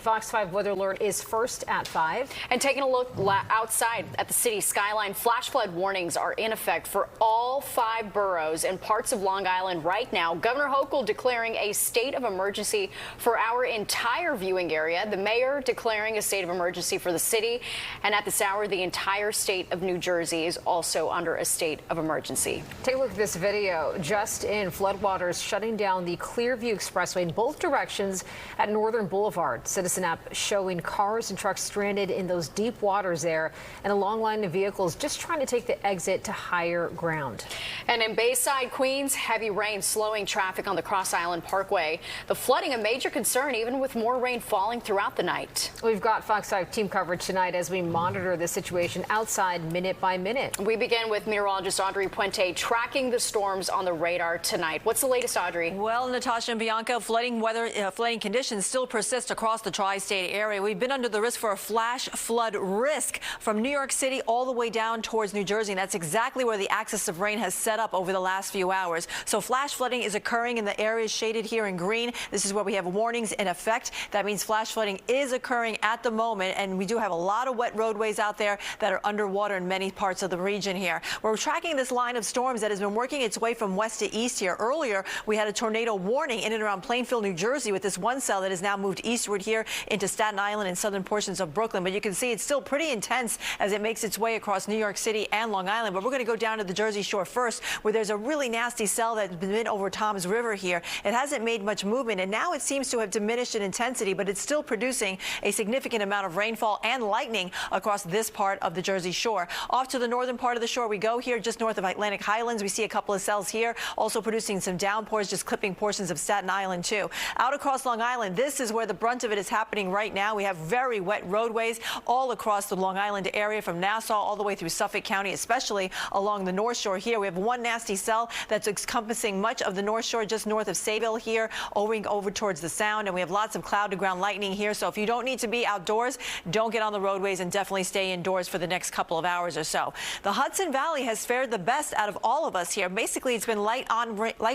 Fox 5 weather alert is first at 5. And taking a look outside at the city skyline, flash flood warnings are in effect for all 5 boroughs and parts of Long Island right now. Governor Hochul declaring a state of emergency for our entire viewing area. The mayor declaring a state of emergency for the city. And at this hour, the entire state of New Jersey is also under a state of emergency. Take a look at this video. Just in, floodwaters shutting down the Clearview Expressway in both directions at Northern Boulevard. Citizen app showing cars and trucks stranded in those deep waters there, and a long line of vehicles just trying to take the exit to higher ground. And in Bayside, Queens, heavy rain slowing traffic on the Cross Island Parkway. The flooding a major concern, even with more rain falling throughout the night. We've got Fox 5 team coverage tonight as we monitor the situation outside minute by minute. We begin with meteorologist Audrey Puente tracking the storms on the radar tonight. What's the latest, Audrey? Well, Natasha and Bianca, flooding conditions still persist across the tri-state area. We've been under the risk for a flash flood risk from New York City all the way down towards New Jersey. And that's exactly where the axis of rain has set up over the last few hours. So flash flooding is occurring in the areas shaded here in green. This is where we have warnings in effect. That means flash flooding is occurring at the moment. And we do have a lot of wet roadways out there that are underwater in many parts of the region here. We're tracking this line of storms that has been working its way from west to east here. Earlier, we had a tornado warning in and around Plainfield, New Jersey, with this one cell that has now moved eastward here into Staten Island and southern portions of Brooklyn. But you can see it's still pretty intense as it makes its way across New York City and Long Island. But we're going to go down to the Jersey Shore first, where there's a really nasty cell that's been over Tom's River here. It hasn't made much movement, and now it seems to have diminished in intensity, but it's still producing a significant amount of rainfall and lightning across this part of the Jersey Shore. Off to the northern part of the shore we go here, just north of Atlantic Highlands. We see a couple of cells here, also producing some downpours, just clipping portions of Staten Island too. Out across Long Island, this is where the brunt of it is happening right now. We have very wet roadways all across the Long Island area, from Nassau all the way through Suffolk County, especially along the North Shore here. We have one nasty cell that's encompassing much of the North Shore, just north of Sayville here, owing over towards the Sound. And we have lots of cloud-to-ground lightning here. So if you don't need to be outdoors, don't get on the roadways and definitely stay indoors for the next couple of hours or so. The Hudson Valley has fared the best out of all of us here. Basically, it's been light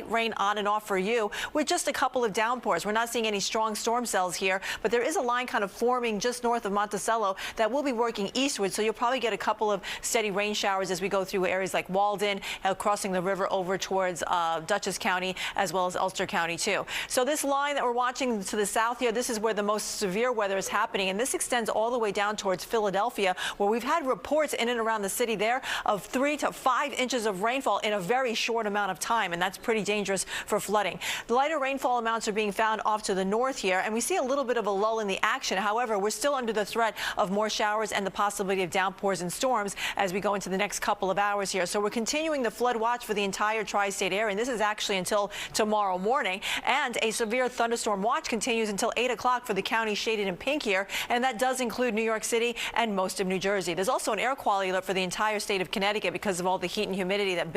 rain on and off for you, with just a couple of downpours. We're not seeing any strong storm cells here, but there is a line kind of forming just north of Monticello that will be working eastward, so you'll probably get a couple of steady rain showers as we go through areas like Walden, crossing the river over towards Dutchess County, as well as Ulster County too. So this line that we're watching to the south here, this is where the most severe weather is happening, and this extends all the way down towards Philadelphia, where we've had reports in and around the city there of 3 to 5 inches of rainfall in a very short amount of time, and that's pretty dangerous for flooding. The lighter rainfall amounts are being found off to the north here, and we see a little bit of a lull in the action. However, we're still under the threat of more showers and the possibility of downpours and storms as we go into the next couple of hours here. So we're continuing the flood watch for the entire tri-state area, and this is actually until tomorrow morning. And a severe thunderstorm watch continues until 8 o'clock for the county shaded in pink here, and that does include New York City and most of New Jersey. There's also an air quality alert for the entire state of Connecticut because of all the heat and humidity that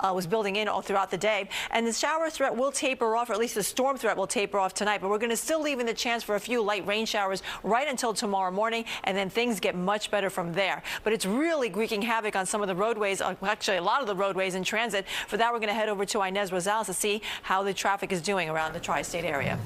was building in all throughout the day. And the shower threat will taper off, or at least the storm threat will taper off tonight, but we're going to still leave in the chance for a few light rain showers right until tomorrow morning, and then things get much better from there. But it's really wreaking havoc on some of the roadways, actually a lot of the roadways in transit. For that, we're going to head over to Inez Rosales to see how the traffic is doing around the tri-state area.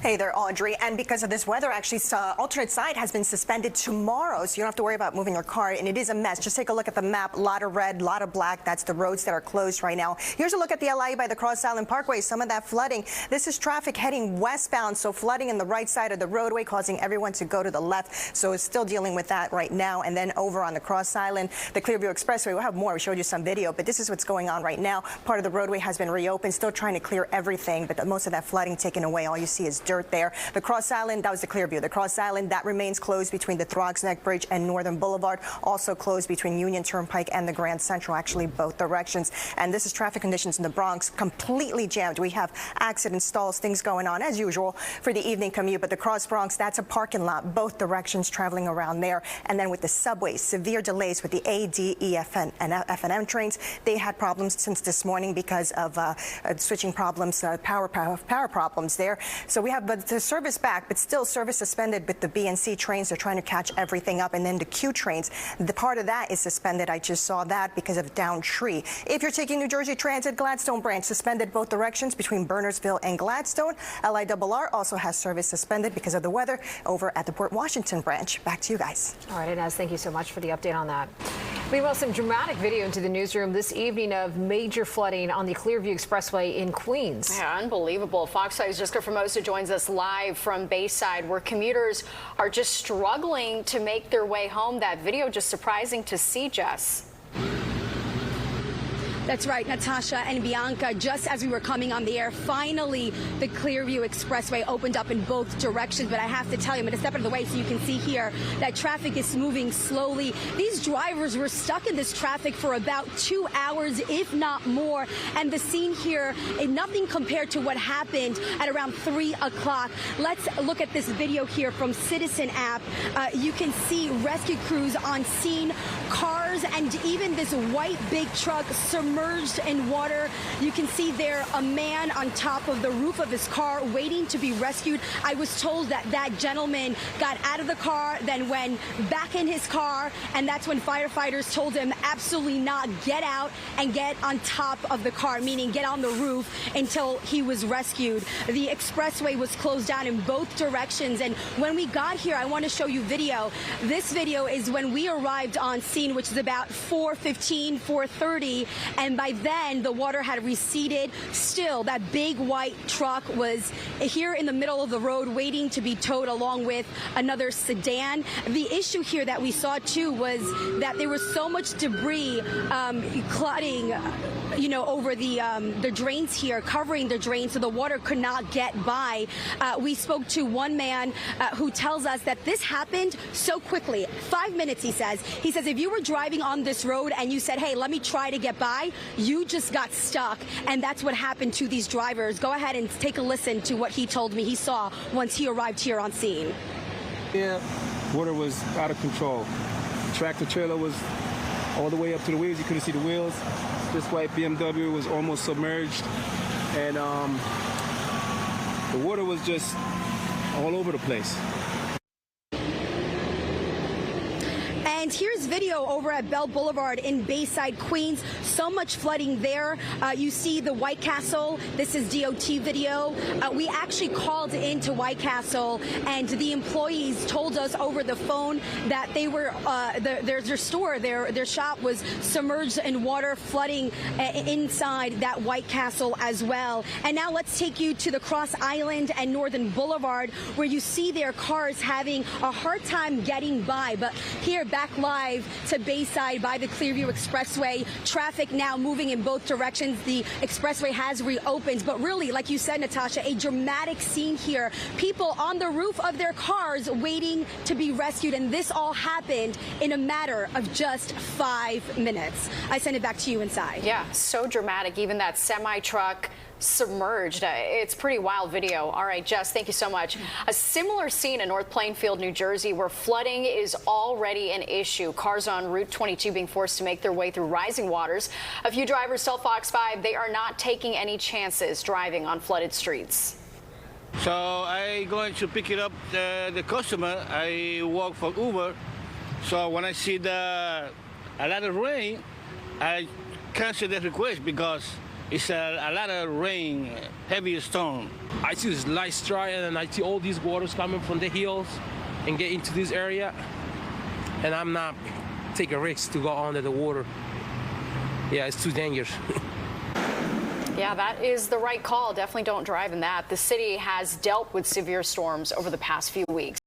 Hey there, Audrey. And because of this weather, actually, alternate side has been suspended tomorrow, so you don't have to worry about moving your car. And it is a mess. Just take a look at the map. A lot of red, a lot of black. That's the roads that are closed right now. Here's a look at the LA by the Cross Island Parkway. Some of that flooding. This is traffic heading westbound, so flooding in the right side of the roadway, causing everyone to go to the left. So it's still dealing with that right now. And then over on the Cross Island, the Clearview Expressway, we'll have more. We showed you some video, but this is what's going on right now. Part of the roadway has been reopened, still trying to clear everything, but most of that flooding taken away. All you see is dirt there. The Cross Island, that was the Clearview. The Cross Island, that remains closed between the Throgs Neck Bridge and Northern Boulevard. Also closed between Union Turnpike and the Grand Central, actually both directions. And this is traffic conditions in the Bronx, completely jammed. We have accident stalls, things going on as usual for the evening commute. But the Cross Bronx, that's a parking lot, both directions traveling around there. And then with the subways, severe delays with the A, D, E, F, and F&M trains. They had problems since this morning because of switching problems, power problems there. So we have but the service back, but still service suspended with the B and C trains. They're trying to catch everything up, and then the Q trains, the part of that is suspended. I just saw that because of downed tree. If you're taking New Jersey Transit, Gladstone branch suspended both directions between Bernardsville and Gladstone. LIRR also has service suspended because of the weather over at the Port Washington branch. Back to you guys. All right, Inez, thank you so much for the update on that. Meanwhile, some dramatic video into the newsroom this evening of major flooding on the Clearview Expressway in Queens. Yeah, unbelievable. Fox 5's Jessica Formoso joins us live from Bayside, where commuters are just struggling to make their way home. That video just surprising to see, Jess. That's right, Natasha and Bianca. Just as we were coming on the air, finally the Clearview Expressway opened up in both directions. But I have to tell you, I'm going to step out of the way so you can see here that traffic is moving slowly. These drivers were stuck in this traffic for about 2 hours, if not more. And the scene here, nothing compared to what happened at around 3 o'clock. Let's look at this video here from Citizen app. You can see rescue crews on scene, cars, and even this white big truck submerged in water. You can see there a man on top of the roof of his car waiting to be rescued. I was told that that gentleman got out of the car, then went back in his car, and that's when firefighters told him absolutely not, get out and get on top of the car, meaning get on the roof, until he was rescued. The expressway was closed down in both directions, and when we got here, I want to show you video. This video is when we arrived on scene, which is about 4:15, 4:30, and by then the water had receded. Still, that big white truck was here in the middle of the road waiting to be towed along with another sedan. The issue here that we saw too was that there was so much debris clouding over the drains here, covering the drains, so the water could not get by. We spoke to one man who tells us that this happened so quickly, 5 minutes, he says. He says if you were driving on this road and you said, hey, let me try to get by, you just got stuck, and that's what happened to these drivers. Go ahead and take a listen to what he told me he saw once he arrived here on scene. Yeah, water was out of control. Tractor trailer was all the way up to the wheels. You couldn't see the wheels. This white BMW was almost submerged, and the water was just all over the place. And here's video over at Bell Boulevard in Bayside, Queens. So much flooding there. You see the White Castle. This is DOT video. We actually called into White Castle, and the employees told us over the phone that they were their store, their shop was submerged in water, flooding inside that White Castle as well. And now let's take you to the Cross Island and Northern Boulevard, where you see their cars having a hard time getting by. But here, back live to Bayside by the Clearview Expressway. Traffic now moving in both directions. The expressway has reopened, but really, like you said, Natasha, a dramatic scene here. People on the roof of their cars waiting to be rescued, and this all happened in a matter of just 5 minutes. I send it back to you inside. Yeah, so dramatic. Even that semi-truck submerged. It's pretty wild video. All right, Jess, thank you so much. A similar scene in North Plainfield, New Jersey, where flooding is already an issue. Cars on Route 22 being forced to make their way through rising waters. A few drivers tell Fox 5 they are not taking any chances driving on flooded streets. So I going to pick it up the customer. I work for Uber. So when I see a lot of rain, I cancel the request because it's a lot of rain, heavy storm. I see this light dry, and I see all these waters coming from the hills and get into this area, and I'm not taking risks to go under the water. Yeah, it's too dangerous. Yeah, that is the right call. Definitely don't drive in that. The city has dealt with severe storms over the past few weeks.